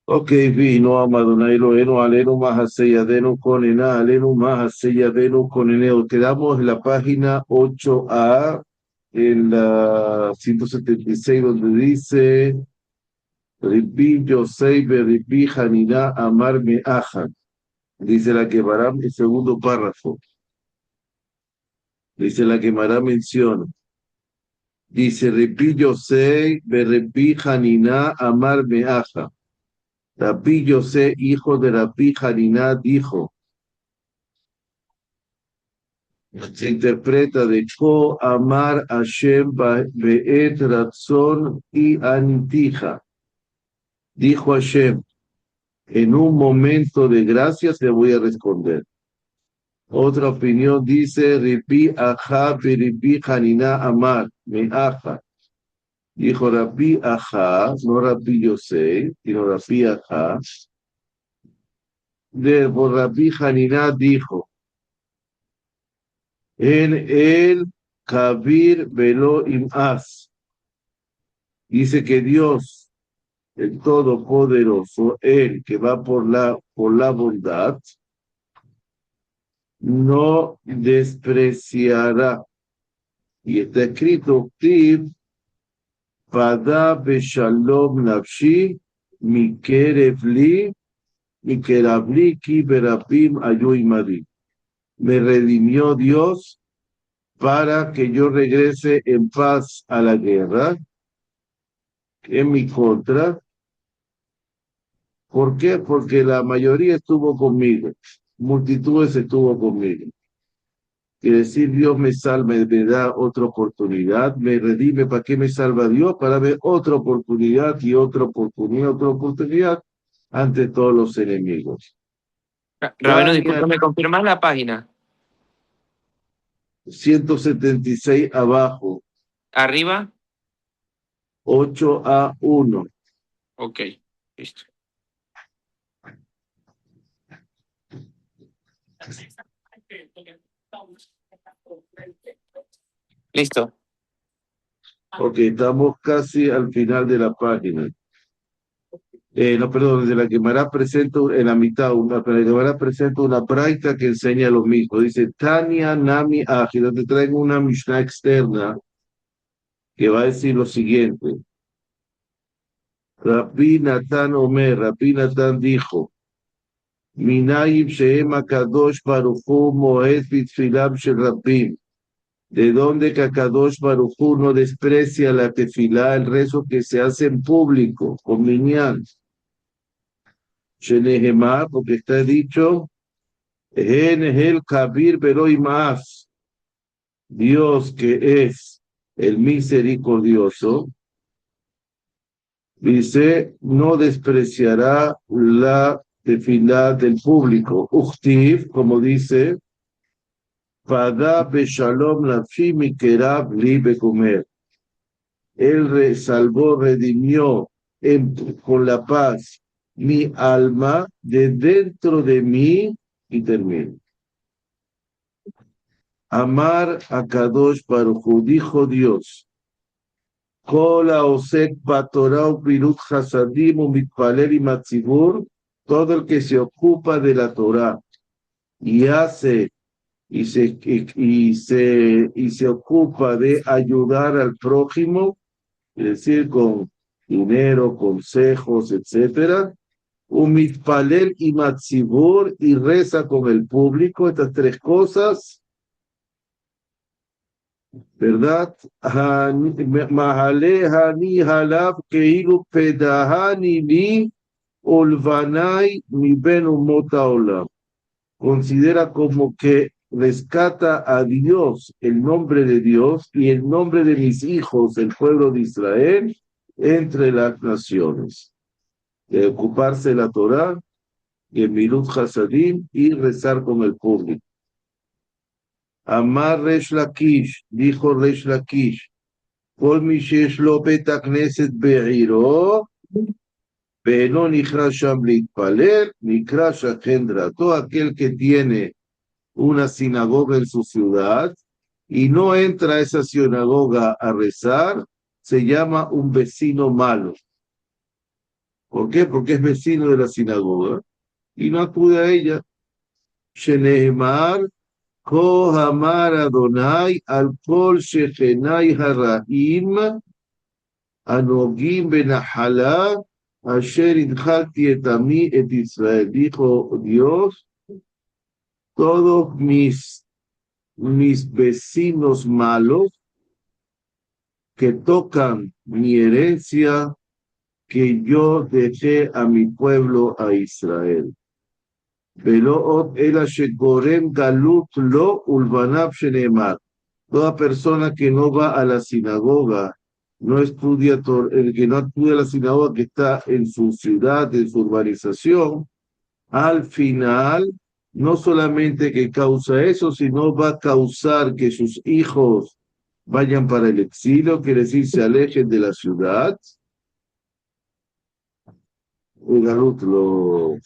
Ok, vino Amadonai Eloheinu, Alenu Mahaseyadenu Konena, Alenu Mahaseyadenu Koneneo. Quedamos en la página 8A, en la 176, donde dice Ripi Yosei Beripi Hanina Amar Meajan. Dice la Quemará, el segundo párrafo. Dice la Quemará menciona. Dice Ripi Yosei Beripi Hanina Amar Meajan. Rabbi Yosé, hijo de Rabbi Hariná, dijo, se interpreta de Ko Amar Hashem Be'et Ratzon y Anitija. Dijo Hashem, en un momento de gracias te voy a responder. Otra opinión dice, Ripi Ajá Ripi Hariná Amar, me Aja. Dijo Rabbi Ajá, no Rabbi Yosé, sino Rabbi Ajá. De Rabbi Hariná dijo, en el Kabir Velo Imaz. Dice que Dios, el Todopoderoso, el que va por la bondad, no despreciará. Y está escrito, Tiv, Pada Beshalom Nafshi, Mikerevli, Mikerabli, Kiberapim, Ayuimadi. Me redimió Dios para que yo regrese en paz a la guerra, en mi contra. ¿Por qué? Porque la mayoría estuvo conmigo, multitudes estuvo conmigo. Quiere decir, Dios me salva, me da otra oportunidad, me redime. ¿Para qué me salva Dios? Para ver otra oportunidad y otra oportunidad ante todos los enemigos. Rabino, Tania disculpa, ¿me confirmas la página? 176 abajo, ¿Arriba? 8A1. Ok, listo. Listo. Ok, estamos casi al final de la página. No, perdón, de la Gemara presenta en la mitad, la Gemara presenta una práctica que enseña lo mismo. Dice, Tania Nami Ágil, te traigo una Mishnah externa que va a decir lo siguiente. Rabbi Natan Omer, Rabbi Natan dijo, Minayim Shehem Akadosh Baruch Hu Moed Bitfilam Shel Rabbim. ¿De dónde que Akadosh Baruch Hu no desprecia la tefilá, el rezo que se hace en público, con minyan? Shenehemar, porque está dicho, En el Kabir Beroy más, Dios que es el misericordioso, dice, no despreciará la tefilá del público. Uchtiv, como dice, Pada Beshalom Nafshi Mikerab Libe Comer. Él salvó, redimió con la paz mi alma de dentro de mí y termino. Amar a Kadosh Baruch Hu, dijo Dios, Kola Osek Batorah Pirut Hasadim Mitpaler y Matzibur, todo el que se ocupa de la Torah y hace y se ocupa de ayudar al prójimo, es decir, con dinero, consejos, etcétera, un mitpalel y matzibur, y reza con el público, estas tres cosas, ¿verdad? Mahalehani halab keilu pedahani mi olvanai mi ben umota olam. Considera como que rescata a Dios, el nombre de Dios y el nombre de mis hijos, el pueblo de Israel, entre las naciones. De ocuparse la Torah y el Milut Hasadim y rezar con el público. Amar Resh Lakish, dijo Resh Lakish, Kol mi shesh lo bet knesset be'iro, ve'no nichra sham litpaler, nikra shachendra. Todo aquel que tiene una sinagoga en su ciudad y no entra a esa sinagoga a rezar, se llama un vecino malo. ¿Por qué? Porque es vecino de la sinagoga y no acude a ella. Shenehemar, Kohamar Adonai, al Kol Shechenai Haraim, Anogim Benahalá, Asher Idhakti et Ami et Israel. Dijo Dios, todos mis vecinos malos que tocan mi herencia que yo dejé a mi pueblo a Israel. Toda persona que no va a la sinagoga, no estudia, el que no acude a la sinagoga que está en su ciudad, en su urbanización, al final, no solamente que causa eso, sino va a causar que sus hijos vayan para el exilio, quiere decir, se alejen de la ciudad. Galut lo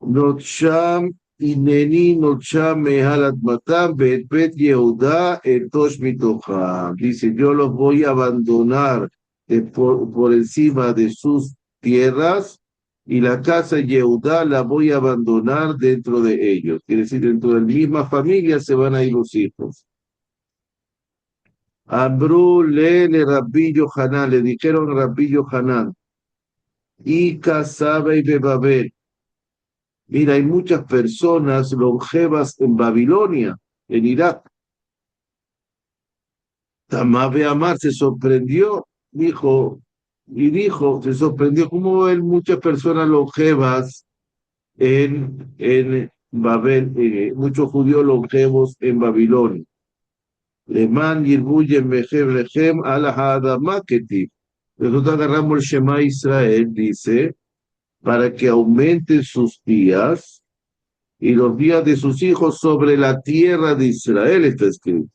Notsham Ineni Notsham Mehalat Matam Bet Bet Yehuda Etosh Mitocham. Dice, yo los voy a abandonar por encima de sus tierras y la casa Yehudá la voy a abandonar dentro de ellos. Quiere decir, dentro de la misma familia se van a ir los hijos. Ambrú le Rabbi Yohanan, le dijeron Rabbi Yohanan, y Casaba y Bebabel. Mira, hay muchas personas longevas en Babilonia, en Irak. Tamabe Amar se sorprendió, se sorprendió cómo ven muchas personas longevas en Babel, muchos judíos longevos en Babilonia. Leman Yirbuye Mehem Lechem Ala Hadamá Ketiv. Nosotros agarramos el Shema Israel, dice, para que aumenten sus días y los días de sus hijos sobre la tierra de Israel, está escrito.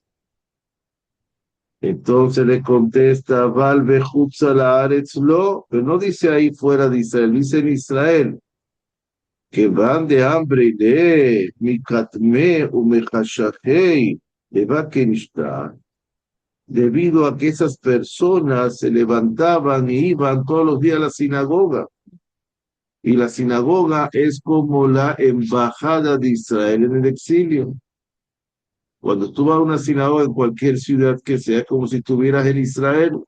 Entonces le contesta, Valve la Aretzlo, pero no dice ahí fuera de Israel, dice en Israel, que van de hambre de Mikatme Umechashahei, de Bakenishta, debido a que esas personas se levantaban y iban todos los días a la sinagoga. Y la sinagoga es como la embajada de Israel en el exilio. Cuando tú vas a una sinagoga en cualquier ciudad que sea, como si estuvieras en Israel,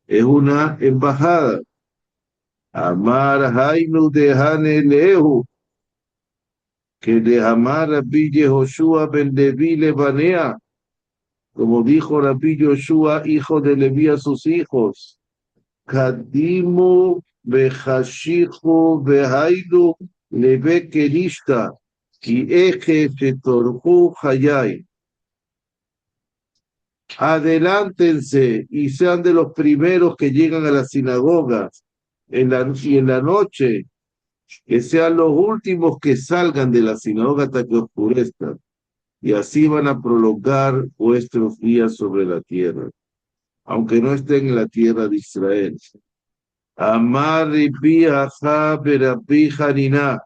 es una embajada. Amar Hainu de Hane Lehu, que de Amar Rabbi Yehoshua ben Levi Lebanea, como dijo Rabbi Yoshua, hijo de Leví a sus hijos. Kadimu Behashichu Behaidu Leve Kenishta. Adelántense y sean de los primeros que llegan a las sinagogas y en la noche, que sean los últimos que salgan de la sinagoga hasta que oscurezcan, y así van a prolongar vuestros días sobre la tierra, aunque no estén en la tierra de Israel. Amar Rabbi Ajá Berabbi Hanina.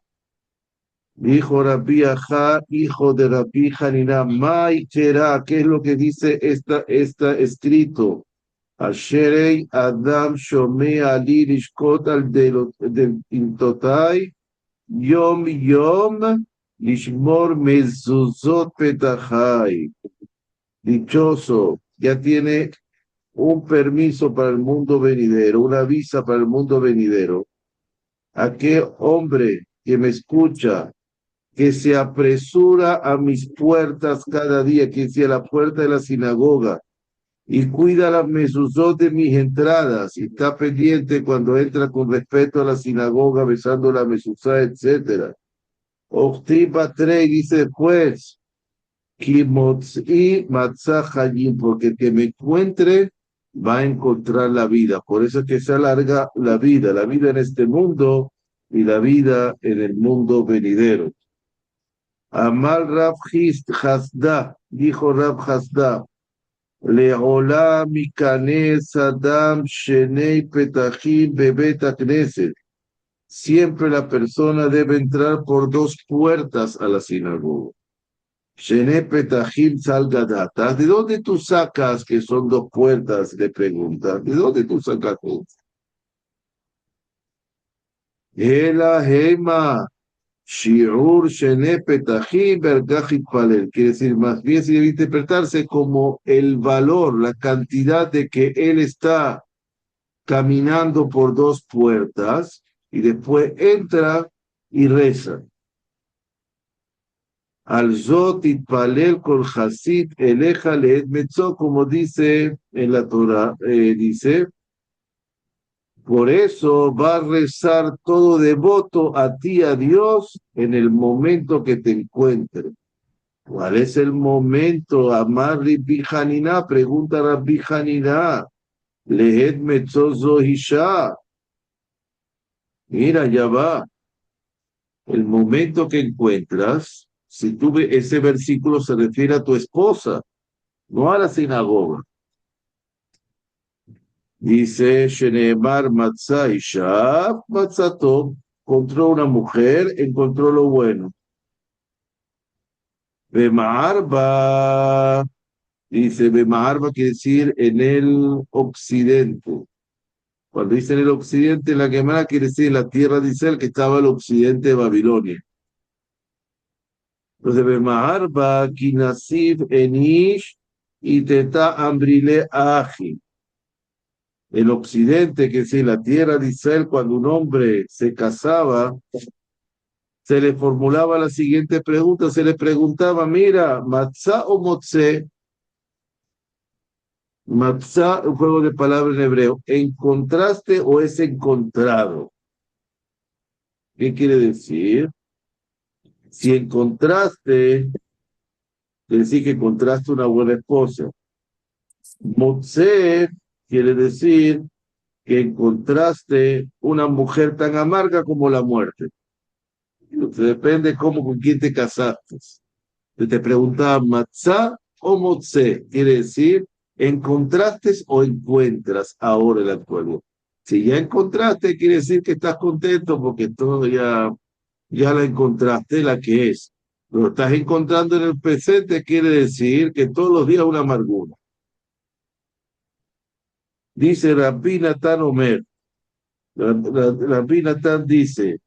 Dijo Rabbi Ajá, hijo de Rabbi Hanina, Maitera, ¿qué es lo que dice está escrito? Asherei Adam Shomea Ali Lishkot al del Intotai, Yom Yom Lishmor Mezuzot Petachai. Dichoso, ya tiene un permiso para el mundo venidero, una visa para el mundo venidero. ¿A qué hombre que me escucha, que se apresura a mis puertas cada día, que sea la puerta de la sinagoga, y cuida las mesuzot de mis entradas, y está pendiente cuando entra con respeto a la sinagoga, besando la mesuzá, etc. Ochti Patrei dice después, Kimotzi Matzah Hayim, porque el que me encuentre va a encontrar la vida. Por eso es que se alarga la vida en este mundo y la vida en el mundo venidero. Amal Rab Hasda, dijo Rab Hasda, Leola Mikanes Adam Shenei Petachim Bebet Knesset. Siempre la persona debe entrar por dos puertas a la sinagoga. Shenei Petachim Salgadatas. ¿De dónde tú sacas que son dos puertas? Le pregunta. ¿De dónde tú sacas eso? Ela Hema, Shiur Shene Petahim Bergachit Palel. Quiere decir, más bien se debe interpretarse como el valor, la cantidad de que él está caminando por dos puertas y después entra y reza. Al Zot Itpalel Kol Hasid Eleja Leed Metzó, como dice en la Torah, dice, por eso va a rezar todo devoto a ti, a Dios, en el momento que te encuentre. ¿Cuál es el momento? Amar Rabbi Hanina, pregunta Rabbi Hanina. Leed Metzó Zohisha. Mira, ya va. El momento que encuentras, si tú ves ese versículo se refiere a tu esposa, no a la sinagoga. Dice, Sheneemar Matzah Isha, Matzato, encontró una mujer, encontró lo bueno. Bemaarba, dice, Bemaarba quiere decir en el occidente. Cuando dice en el occidente, la Gemara quiere decir la tierra de Israel que estaba al occidente de Babilonia. Entonces, Bemaarba, Kinasif, Enish, y Teta Ambrile Aji. El occidente, que es la tierra de Israel, cuando un hombre se casaba, se le formulaba la siguiente pregunta, se le preguntaba, mira, matzá o motze, matzá, un juego de palabras en hebreo, ¿encontraste o es encontrado? ¿Qué quiere decir? Si encontraste, quiere decir que encontraste una buena esposa. Motze quiere decir que encontraste una mujer tan amarga como la muerte. Depende cómo, con quién te casaste. Te preguntaba matzá o motze, quiere decir, ¿encontraste o encuentras ahora el actual? Si ya encontraste, quiere decir que estás contento porque todo ya la encontraste, la que es. Lo estás encontrando en el presente, quiere decir que todos los días una amargura. Dice Rabbi Natan Omer, Rabbi Natan dice,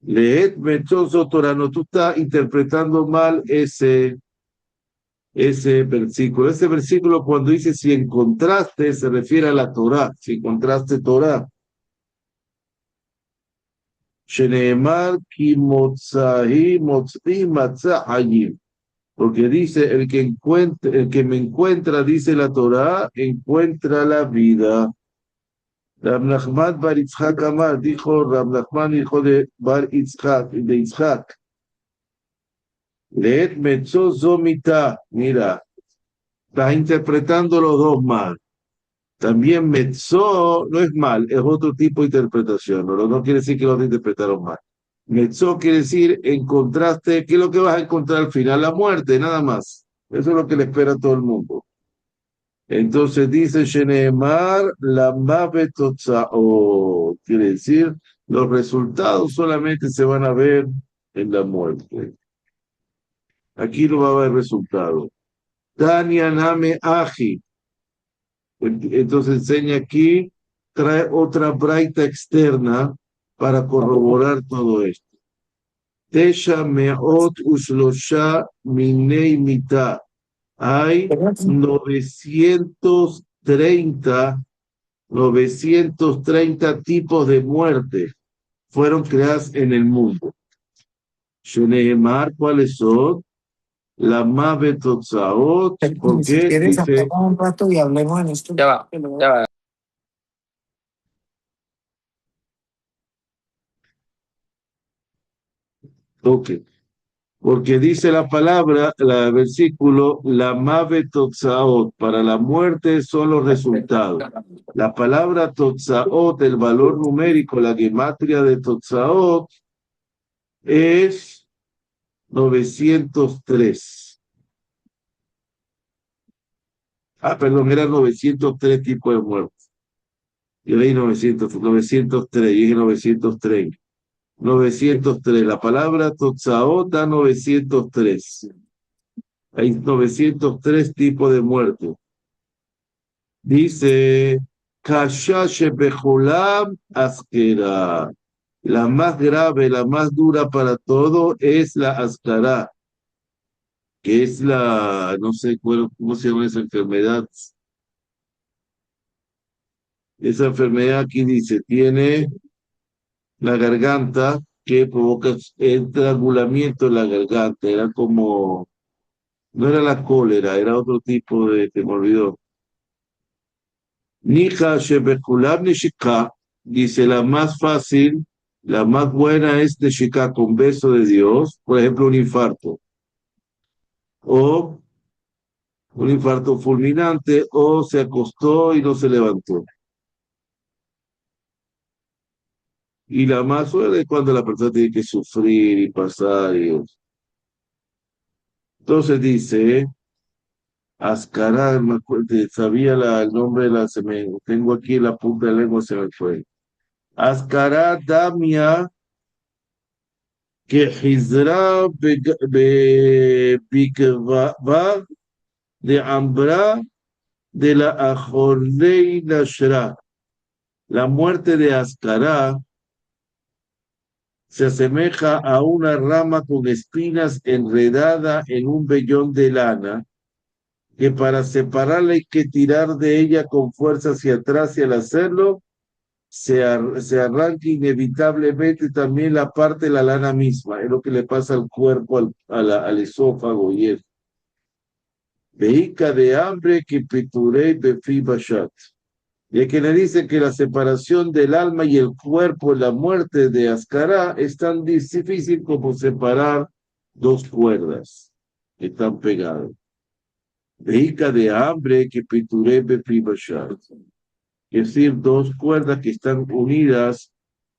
Leet Mechoso Torano, tú estás interpretando mal ese versículo. Ese versículo cuando dice si encontraste, se refiere a la Torah, si encontraste Torah. Sheneemar ki motzahi motzhi matzah hayim. Porque dice, el que me encuentra, dice la Torah, encuentra la vida. Rab Nachman bar Yitzhak Amar, dijo Rab Nachman, hijo de Bar Yitzhak, de Yitzhak. Leet metzó zomita, mira, estás interpretando los dos mal. También metzó no es mal, es otro tipo de interpretación, no quiere decir que los interpretaron mal. Metzó quiere decir encontraste, ¿qué es lo que vas a encontrar al final? La muerte, nada más. Eso es lo que le espera a todo el mundo. Entonces dice Sheneemar, la mave o quiere decir, los resultados solamente se van a ver en la muerte. Aquí no va a haber resultado. Tania Name Aji. Entonces enseña aquí, trae otra braita externa para corroborar todo esto. Tesha meot ushlosha minei mitah. Hay 930 tipos de muerte fueron creadas en el mundo. Sheneemar, ¿cuáles son? La Mave Totzaot, ¿por Si qué? quieres, Dice, hablamos un rato y hablemos en esto. Ya va, ya va. ok, porque dice la palabra, el versículo, la Mave Totzaot, para la muerte son los resultados. La palabra Totzaot, el valor numérico, la gematria de Totzaot, es 903. Perdón, eran 903 tipos de muertes. Yo leí 903, dije 930. 903, la palabra Totzaot da 903. Hay 903 tipos de muertes. Dice, Kasha Shebejolam Askera. La más grave, la más dura para todo es la ascará, que es la, no sé cómo se llama esa enfermedad. Esa enfermedad aquí dice, tiene la garganta que provoca estrangulamiento en la garganta. Era como, no era la cólera, era otro tipo de, que me olvidó. Nija Shebekulam Nishika, dice la más fácil, la más buena es Nishika con beso de Dios, por ejemplo, un infarto. O un infarto fulminante, o se acostó y no se levantó. Y la más suave es cuando la persona tiene que sufrir y pasar. Entonces dice, Ascarar, sabía el nombre de la semen, tengo aquí en la punta de la lengua, se me fue. Ascarar Damia, que Hizra Bikva de Ambra de la Ajorlei Nashra. La muerte de Ascará se asemeja a una rama con espinas enredada en un vellón de lana, que para separarla hay que tirar de ella con fuerza hacia atrás y al hacerlo se arranca inevitablemente también la parte de la lana misma. Es lo que le pasa al cuerpo, al esófago y eso. Vejica de hambre que peturei befi bashat. Y que le dice que la separación del alma y el cuerpo, la muerte de Ascará, es tan difícil como separar dos cuerdas que están pegadas. Vejica de hambre que peturei befi bashat. Es decir, dos cuerdas que están unidas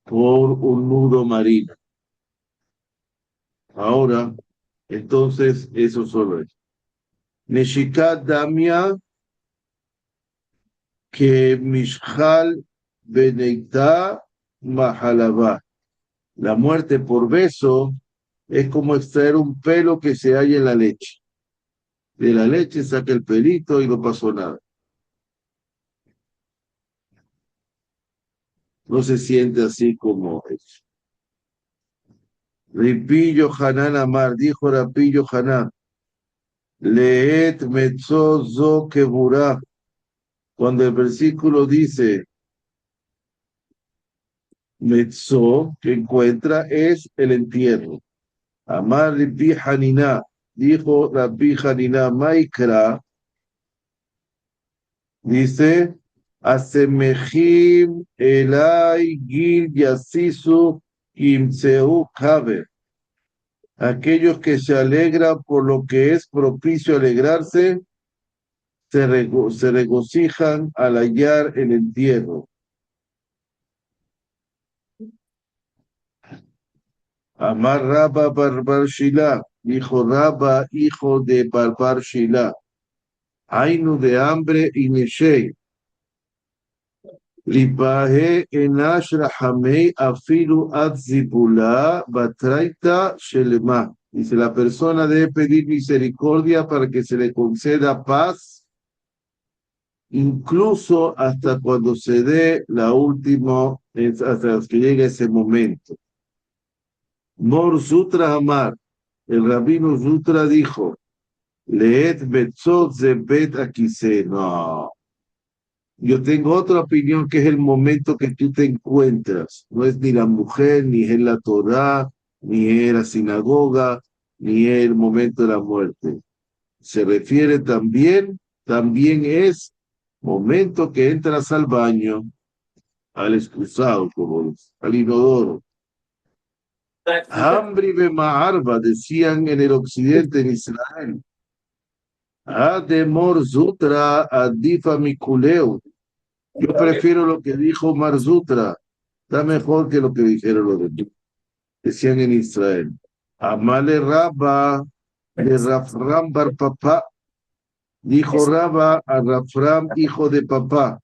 por un nudo marino. Ahora, entonces, eso solo es. Neshikat Damia que Mishal Beneita Mahalabá. La muerte por beso es como extraer un pelo que se halla en la leche. De la leche saca el pelito y no pasó nada. No se siente así como es. Ripillo Hanan Amar, dijo Rapillo Hanan, Leet Metzo Zo Keburah. Cuando el versículo dice Metzo, que encuentra, es el entierro. Amar Rabbi Hanina, dijo Rabbi Hanina Maikra, dice, Asemejim Elai Gil Yasisu Kimseu Kaber. Aquellos que se alegran por lo que es propicio alegrarse, se regocijan al hallar el entierro. Amar Rabba Barbar Shila, dijo Rabba, hijo de Barbar Shila, Ainu de hambre y Neshei, Lipahe Enash Rahamei Afilu Adzibula Batraita Shelema. Dice, la persona debe pedir misericordia para que se le conceda paz, incluso hasta cuando se dé la última, hasta que llegue ese momento. Mor Sutra Amar, el rabino Sutra dijo, Leet Betzot Zebet Akise. No, yo tengo otra opinión que es el momento que tú te encuentras. No es ni la mujer, ni es la Torah, ni es la sinagoga, ni es el momento de la muerte. Se refiere también es momento que entras al baño, al excusado, como es, al inodoro. Hambre de Maharba, decían en el occidente, en Israel. Ademor Zutra Adifa Mikuleu. Yo prefiero lo que dijo Marzutra. Está mejor que lo que dijeron los demás. Decían en Israel. Amale Rabba de Rafram Bar Papá. Dijo Rabba a Rafram, hijo de papá.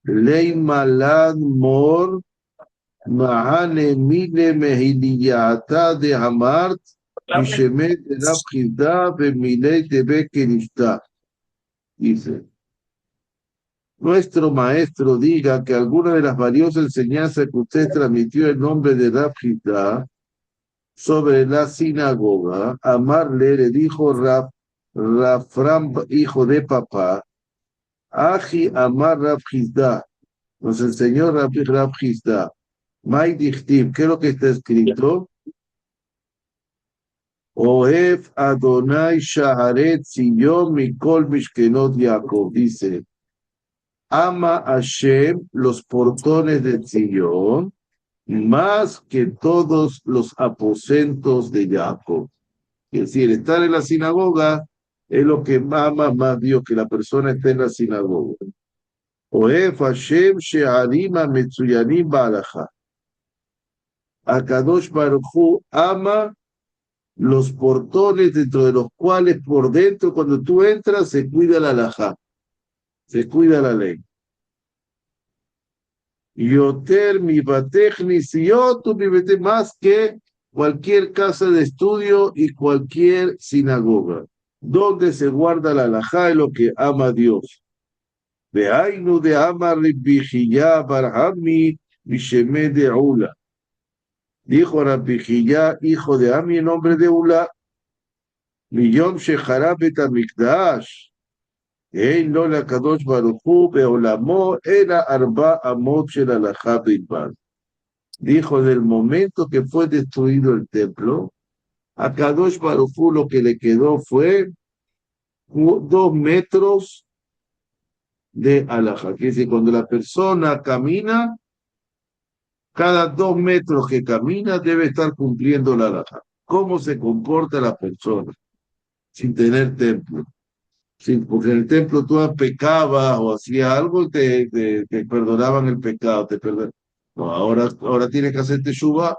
Lei Malad Mor Mahane Mine Mehiliyata de Hamart. Mishemet de Rabhilda Bemilei de Bekenishta. Dice. nuestro maestro diga que alguna de las valiosas enseñanzas que usted transmitió en nombre de Rab Hizda sobre la sinagoga, Amarle le dijo Rafram, hijo de papá, Aji Amar Rab Hizda, nos enseñó Rab Hizda, Mai Dichtiv, ¿qué es lo que está escrito? Oef Adonai Shaharet Zion Mikol Mishkenot Yaakov, dice, ama Hashem los portones de Zion más que todos los aposentos de Jacob. Es decir, estar en la sinagoga es lo que ama más Dios, que la persona esté en la sinagoga. Oef Hashem She'alima Metzuyanim Ba'alacha. Akadosh Baruj Hu ama los portones dentro de los cuales por dentro, cuando tú entras, se cuida la halajá, se cuida la ley. Yoter mi batechni siyotu mi bete, más que cualquier casa de estudio y cualquier sinagoga, donde se guarda la halajá, es lo que ama Dios. Ve'ainu de ama Rabbi Chiyah bar Ami Mishemeh de Ula. Dijo Rabbi Chiyah, hijo de Ami, en nombre de Ula, Miyom Shecharab Bet HaMikdash. Ein lo la Kadosh Baruch Hu beolamo era arba amot shel halajá bilbad. Dijo, del momento que fue destruido el templo, a Kadosh Baruch Hu lo que le quedó fue 2 metros de halajá. Quiere decir, cuando la persona camina, cada 2 metros que camina debe estar cumpliendo la halajá. ¿Cómo se comporta la persona sin tener templo? Sí, porque en el templo tú pecabas o hacías algo y te perdonaban el pecado, No, ahora tienes que hacer teshuvá.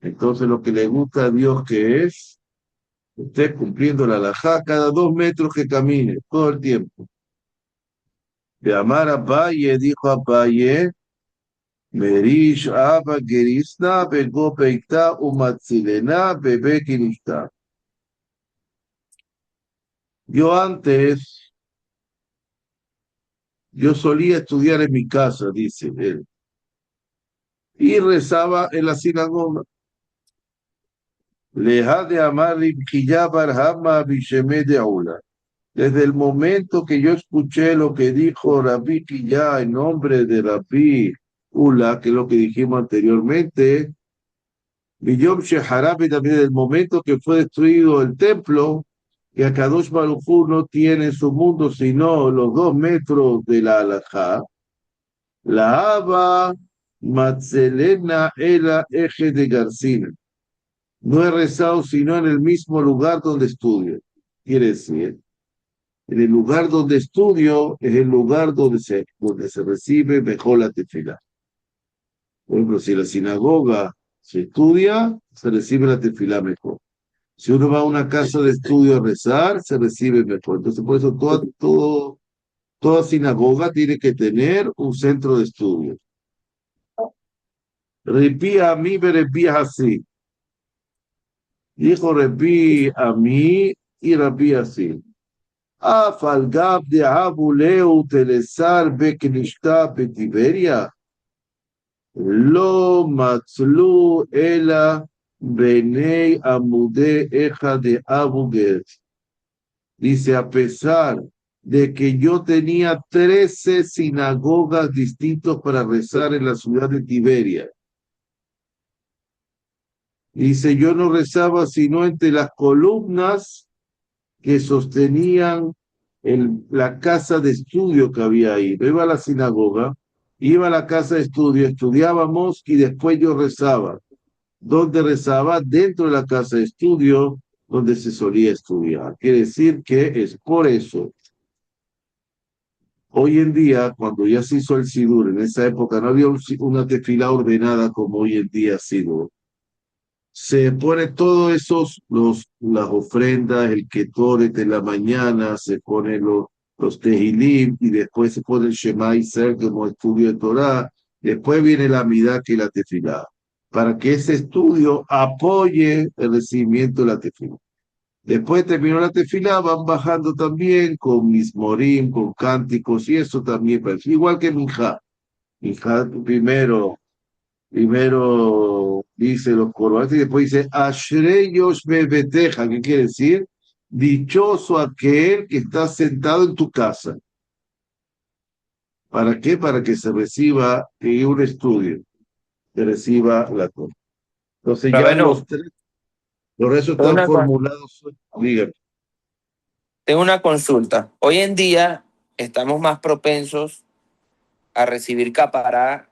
Entonces lo que le gusta a Dios que es, usted cumpliendo la halajá cada 2 metros que camine, todo el tiempo. De amar a Valle, dijo a Valle, Merish Abba Gerisna, Bego Peikta, Umatzilena, Bebe Kirishta. Yo solía estudiar en mi casa, dice él, y rezaba en la sinagoga. Leja de amar Ribkiyah bar Hama Bishemeh de Aula. Desde el momento que yo escuché lo que dijo Rabbi Kiyah en nombre de Rabbi Ula, que es lo que dijimos anteriormente, Biyom Sheharabi, también desde el momento que fue destruido el templo, que Akadosh Baruj Hu no tiene en su mundo sino los 2 metros de la halajá, la Aba Matzelena Ela Eje de Garcina. No he rezado sino en el mismo lugar donde estudio. Quiere decir, en el lugar donde estudio es el lugar donde se recibe mejor la tefilá. Por ejemplo, si en la sinagoga se estudia, se recibe la tefilá mejor. Si uno va a una casa de estudio a rezar, se recibe mejor. Entonces, por eso toda sinagoga tiene que tener un centro de estudio. Repí a mí, repí así. Dijo repí a mí y repí así. Afalgab de Abuleu Telesar Beknishta Betiberia. Lo Matzlu Ela Benei Amude Eja de Abuget. Dice, a pesar de que yo tenía 13 sinagogas distintas para rezar en la ciudad de Tiberia. Dice, yo no rezaba sino entre las columnas que sostenían la casa de estudio que había ahí. Yo iba a la sinagoga, iba a la casa de estudio, estudiábamos y después yo rezaba. ¿Dónde rezaba? Dentro de la casa de estudio donde se solía estudiar. Quiere decir que es por eso. Hoy en día, cuando ya se hizo el Sidur, en esa época no había una tefilá ordenada como hoy en día Sidur. Se pone todos esos, las ofrendas, el Ketoret de la mañana, se ponen los Tehilim y después se pone el Shema Israel como estudio de Torah. Después viene la Midá que es la tefilá, para que ese estudio apoye el recibimiento de la tefilá. Después terminó la tefilá, van bajando también con mismorim, con cánticos, y eso también, pues, igual que Minjá. Minjá primero dice los corbanos y después dice, Ashrei Yoshbe Beteja, ¿qué quiere decir? Dichoso aquel que está sentado en tu casa. ¿Para qué? Para que se reciba en un estudio, que reciba la Torah. Entonces ya Rabino, los restos tengo están una, formulados. Dígame. tengo una consulta. Hoy en día estamos más propensos a recibir capará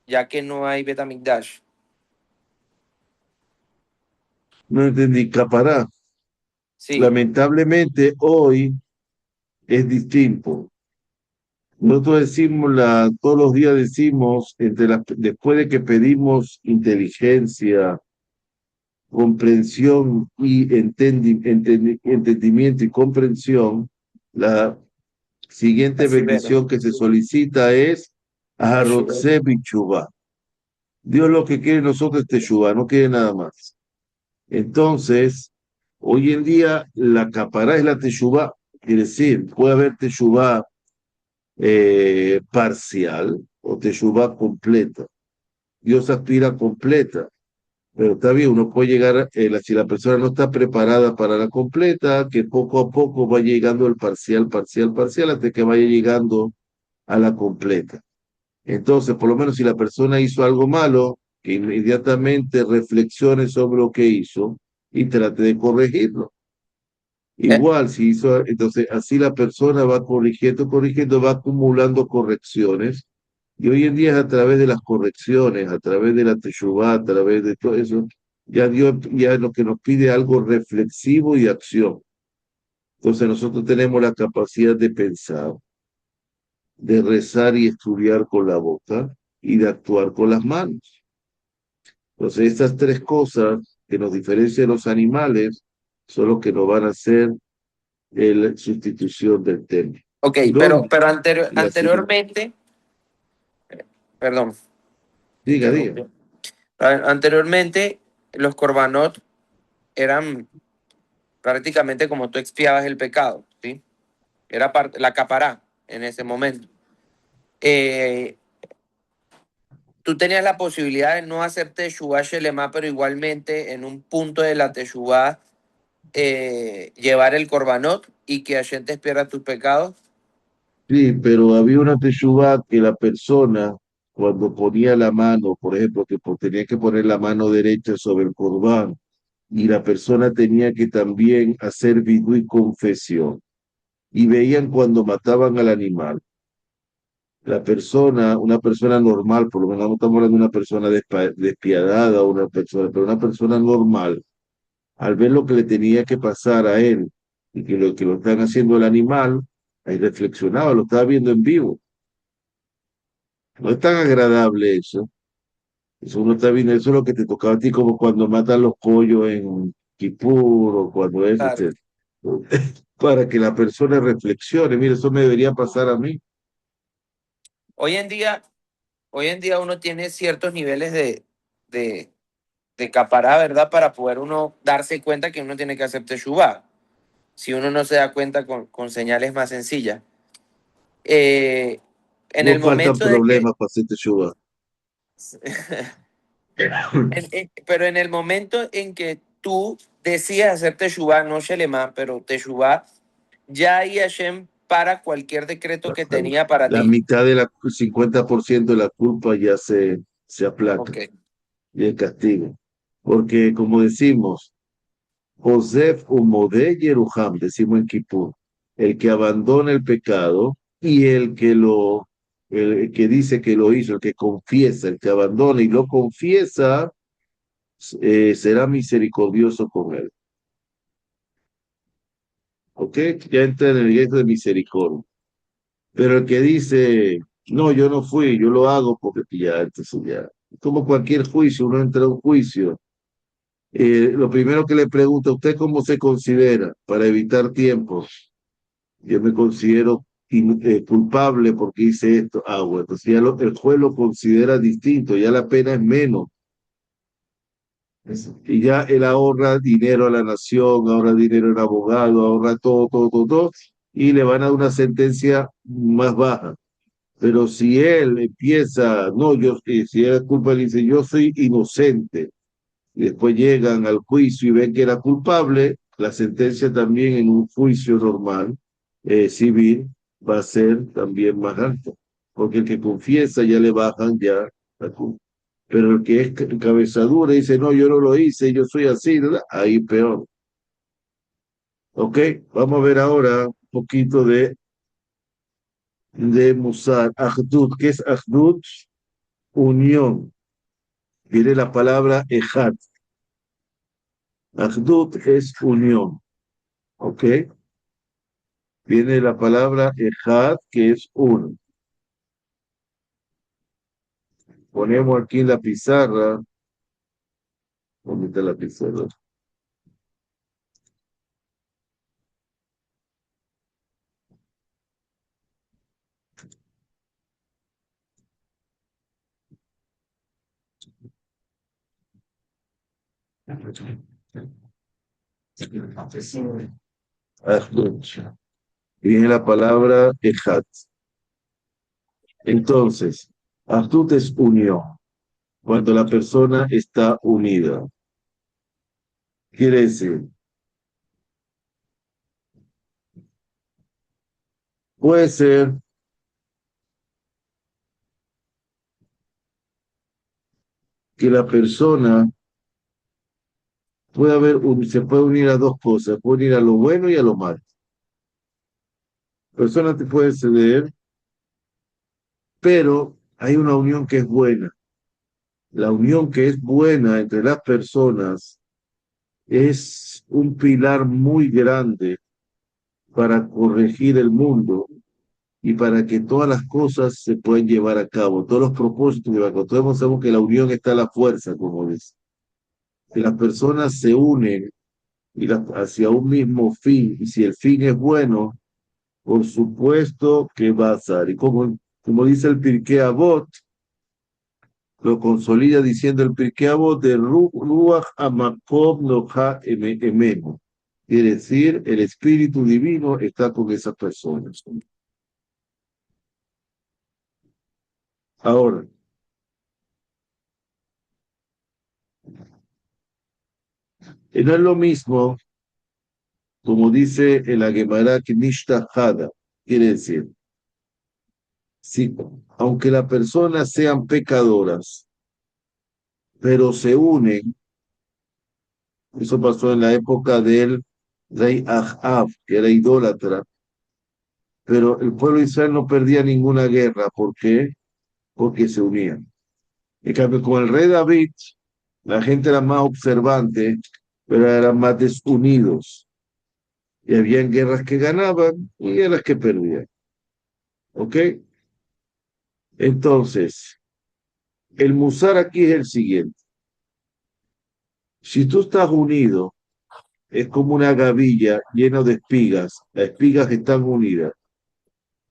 ya que no hay Betamigdash. No entendí, capará. Sí, Lamentablemente hoy es distinto. Nosotros decimos, todos los días decimos, después de que pedimos inteligencia, comprensión y entendimiento y comprensión, la siguiente así vero. bendición que se solicita es Así vero. Aharotse Bichuvá. Dios lo que quiere de nosotros es Teshuvá, no quiere nada más. Entonces, hoy en día la capará es la Teshuvá, quiere decir, puede haber Teshuvá parcial o teshuvá completa. Dios aspira completa, pero está bien, uno puede llegar, si la persona no está preparada para la completa, que poco a poco va llegando el parcial, parcial, parcial, hasta que vaya llegando a la completa. Entonces, por lo menos si la persona hizo algo malo, que inmediatamente reflexione sobre lo que hizo y trate de corregirlo. Eh, Igual, si hizo, entonces así la persona va corrigiendo, corrigiendo, va acumulando correcciones. Y hoy en día es a través de las correcciones, a través de la teshuvá, a través de todo eso, ya Dios ya es lo que nos pide algo reflexivo y acción. Entonces nosotros tenemos la capacidad de pensar, de rezar y estudiar con la boca y de actuar con las manos. Entonces estas tres cosas que nos diferencian de los animales son los que nos van a hacer la sustitución del templo. ok, ¿Dónde? La siguiente. anteriormente, perdón, te Diga, diga. interrumpí. Anteriormente, los korbanot eran prácticamente como tú expiabas el pecado, ¿sí? Era la capará en ese momento. Eh, Tú tenías la posibilidad de no hacer Teshuvah Shelema, pero igualmente en un punto de la Teshuvah llevar el korbanot y que Hashem te expiara tus pecados. Sí, pero había una teshuvá que la persona, cuando ponía la mano, por ejemplo, tenía que poner la mano derecha sobre el corbán, y la persona tenía que también hacer vidú y confesión. Y veían cuando mataban al animal. La persona, una persona normal, por lo menos no estamos hablando de una persona despiadada o una persona, pero una persona normal, al ver lo que le tenía que pasar a él y que lo están haciendo al animal, ahí reflexionaba, lo estaba viendo en vivo. No es tan agradable eso. Eso uno está viendo, eso es lo que te tocaba a ti, como cuando matan los pollos en Kipur o cuando eso, Claro. para que la persona reflexione. Mire, eso me debería pasar a mí. Hoy en día, hoy en día uno tiene ciertos niveles de, de capará, ¿verdad? Para poder uno darse cuenta que uno tiene que hacer Teshuvah. Si uno no se da cuenta con señales más sencillas. Eh, en No el faltan momento de que problemas para hacerte Teshuvah. pero en el momento en que tú decides hacer Teshuvah, no Shelema, pero Teshuvah, ya ahí Hashem para cualquier decreto que tenía para La ti. mitad del 50% de la culpa ya se aplaca Ok, y el castigo. Porque, como decimos, Joseph Umodé Yeruham, decimos en Kippur, el que abandona el pecado y el que dice que lo hizo, el que confiesa, el que abandona y lo confiesa, será misericordioso con él. ¿Ok? Ya entra en el gesto de misericordia. Pero el que dice, no, yo no fui, yo lo hago porque ya, entonces ya. Como cualquier juicio, uno entra a un juicio. Lo primero que le pregunta, ¿usted cómo se considera para evitar tiempos? Yo me considero culpable porque hice esto. Ah, bueno, entonces ya el juez lo considera distinto, ya la pena es menos. Y ya él ahorra dinero a la nación, ahorra dinero en abogado, ahorra todo, todo, todo, todo, y le van a dar una sentencia más baja. Pero si él empieza, no, si él es culpa, dice, yo soy inocente, y después llegan al juicio y ven que era culpable, la sentencia también en un juicio normal, civil, va a ser también más alta, porque el que confiesa ya le bajan ya la culpa. Pero el que es cabezadura dice, no, yo no lo hice, yo soy así, ¿verdad? Ahí peor. Ok, vamos a ver ahora un poquito de Musar. Ahdut, ¿qué es Ahdut? Unión. Viene la palabra Ejad. Ahdut es unión. ¿Ok? Viene la palabra Ejad, que es uno. Ponemos aquí en la pizarra. ¿Dónde está la pizarra? Ahdut. Viene la palabra Ejad. Entonces, Ahdut es unión. Cuando la persona está unida. Quiere decir, puede ser que la persona se puede unir a dos cosas, puede unir a lo bueno y a lo malo. La persona te puede ceder, pero hay una unión que es buena. La unión que es buena entre las personas es un pilar muy grande para corregir el mundo y para que todas las cosas se puedan llevar a cabo, todos los propósitos llevar a cabo. Todos sabemos que la unión está a la fuerza, como dice. Si las personas se unen hacia un mismo fin, y si el fin es bueno, por supuesto que va a ser. Y como dice el Pirkei Avot, lo consolida diciendo el Pirkei Avot de Ruach Amakom Noja Ememo. Quiere decir, el Espíritu Divino está con esas personas. Ahora, no es lo mismo, como dice el Agemara, que Nishtahada, quiere decir, si, aunque las personas sean pecadoras, pero se unen. Eso pasó en la época del rey Ahab, que era idólatra, pero el pueblo de Israel no perdía ninguna guerra. ¿Por qué? Porque se unían. En cambio, con el rey David, la gente era más observante, pero eran más desunidos. Y habían guerras que ganaban y guerras que perdían. ¿Ok? Entonces, el musar aquí es el siguiente. Si tú estás unido, es como una gavilla llena de espigas. Las espigas están unidas.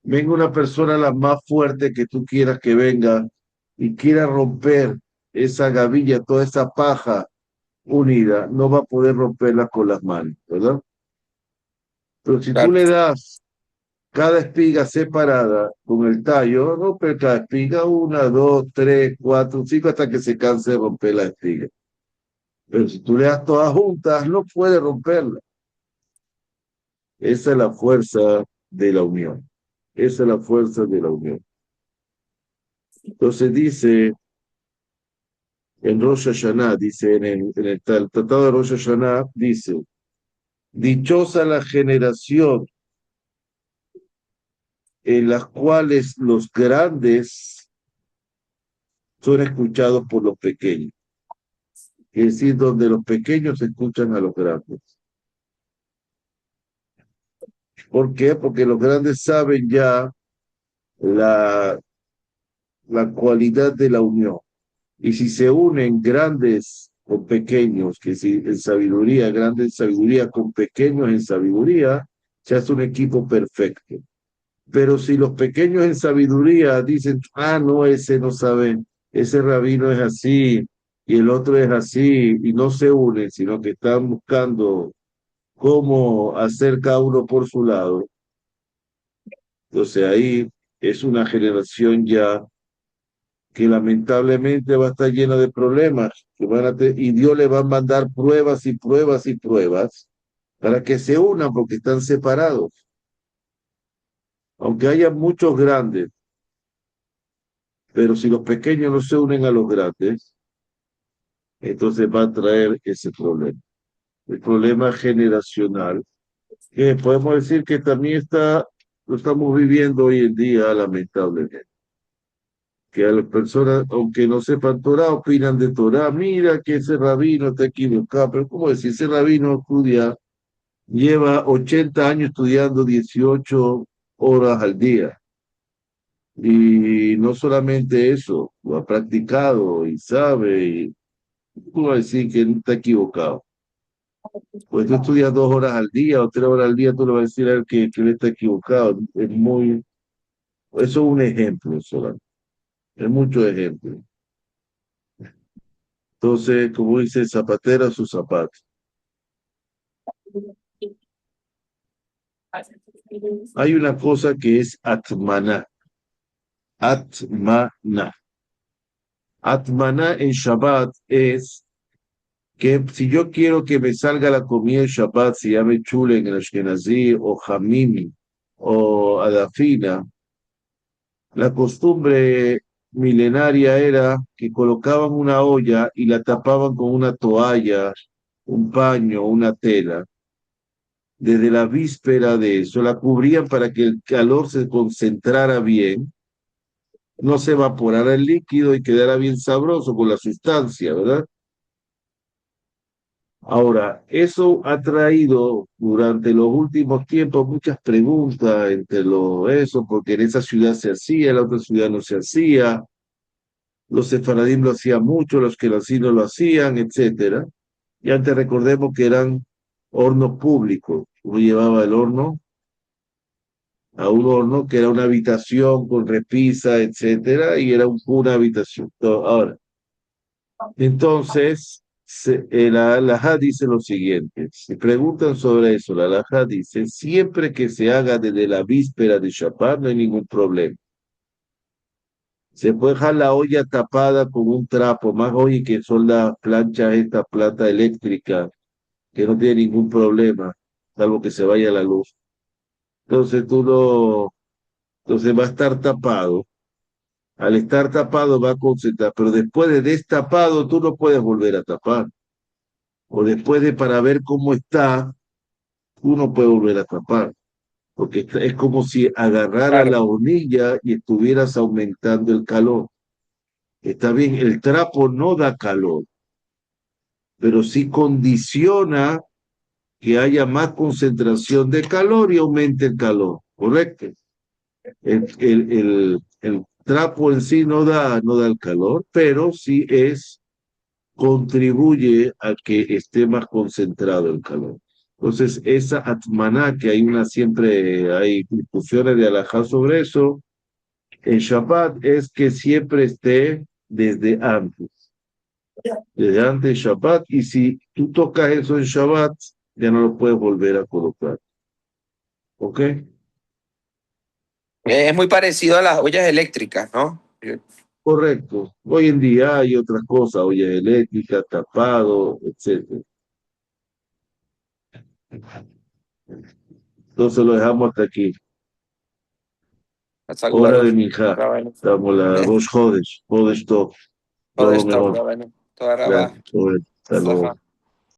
Venga una persona la más fuerte que tú quieras que venga y quiera romper esa gavilla, toda esa paja unida, no va a poder romperla con las manos, ¿verdad? Pero si tú Claro. le das cada espiga separada con el tallo, rompe cada espiga, una, dos, tres, cuatro, cinco, hasta que se canse de romper la espiga. Pero si tú le das todas juntas, no puede romperla. Esa es la fuerza de la unión. Esa es la fuerza de la unión. Entonces dice en Rosh Hashanah, dice en el tratado de Rosh Hashanah, dice, dichosa la generación en las cuales los grandes son escuchados por los pequeños. Es decir, donde los pequeños escuchan a los grandes. ¿Por qué? Porque los grandes saben ya la, la cualidad de la unión. Y si se unen grandes con pequeños, que si en sabiduría, grandes en sabiduría con pequeños en sabiduría, se hace un equipo perfecto. Pero si los pequeños en sabiduría dicen, no, ese no sabe, ese rabino es así, y el otro es así, y no se unen, sino que están buscando cómo hacer cada uno por su lado. Entonces ahí es una generación ya que lamentablemente va a estar llena de problemas, y Dios le va a mandar pruebas y pruebas y pruebas para que se unan porque están separados. Aunque haya muchos grandes, pero si los pequeños no se unen a los grandes, entonces va a traer ese problema. El problema generacional, que podemos decir que también lo estamos viviendo hoy en día, lamentablemente. Que a las personas, aunque no sepan Torah, opinan de Torah. Mira que ese rabino está equivocado, pero ¿cómo decir? Ese rabino estudia, lleva 80 años estudiando 18 horas al día. Y no solamente eso, lo ha practicado y sabe, y ¿cómo decir que no está equivocado? Pues tú estudias 2 horas al día o 3 horas al día, tú le vas a decir a él que él está equivocado. Eso es un ejemplo solamente, es muchos ejemplos. Entonces, como dice, zapatero a su zapato. Hay una cosa que es atmaná. Atmaná. Atmaná en Shabbat es que si yo quiero que me salga la comida en Shabbat, se llame chule en el Ashkenazí, o hamimi, o adafina, la costumbre milenaria era que colocaban una olla y la tapaban con una toalla, un paño, una tela. Desde la víspera de eso, la cubrían para que el calor se concentrara bien, no se evaporara el líquido y quedara bien sabroso con la sustancia, ¿verdad? Ahora, eso ha traído durante los últimos tiempos muchas preguntas eso, porque en esa ciudad se hacía, en la otra ciudad no se hacía, los sefaradim lo hacían mucho, los que no lo hacían, etcétera. Y antes recordemos que eran hornos públicos, uno llevaba el horno a un horno que era una habitación con repisa, etcétera, y era una habitación. Ahora, entonces, la halajá dice lo siguiente, si preguntan sobre eso, la halajá dice, siempre que se haga desde la víspera de Shabbat no hay ningún problema. Se puede dejar la olla tapada con un trapo, más hoy que son las planchas, esta plata eléctrica, que no tiene ningún problema, salvo que se vaya la luz. Entonces entonces va a estar tapado. Al estar tapado va a concentrar, pero después de destapado tú no puedes volver a tapar. O después de para ver cómo está, tú no puedes volver a tapar. Porque es como si agarrara Claro. la hornilla y estuvieras aumentando el calor. Está bien, el trapo no da calor, pero sí condiciona que haya más concentración de calor y aumente el calor, ¿correcto? El trapo en sí no da el calor, pero sí contribuye a que esté más concentrado el calor. Entonces, esa atmaná, que siempre hay discusiones de alajá sobre eso, en Shabbat es que siempre esté desde antes de Shabbat, y si tú tocas eso en Shabbat, ya no lo puedes volver a colocar. ¿Ok? Es muy parecido a las ollas eléctricas, ¿no? Correcto. Hoy en día hay otras cosas, ollas eléctricas, tapado, etcétera. Entonces lo dejamos hasta aquí. Hasta Hora de Baruch. Minja. Rabenu. Estamos la Rosh Chodesh, Jodesh Tov. Todo Todo lo esto, mejor. Rabenu. Toda Rabá. Gracias. Hasta luego.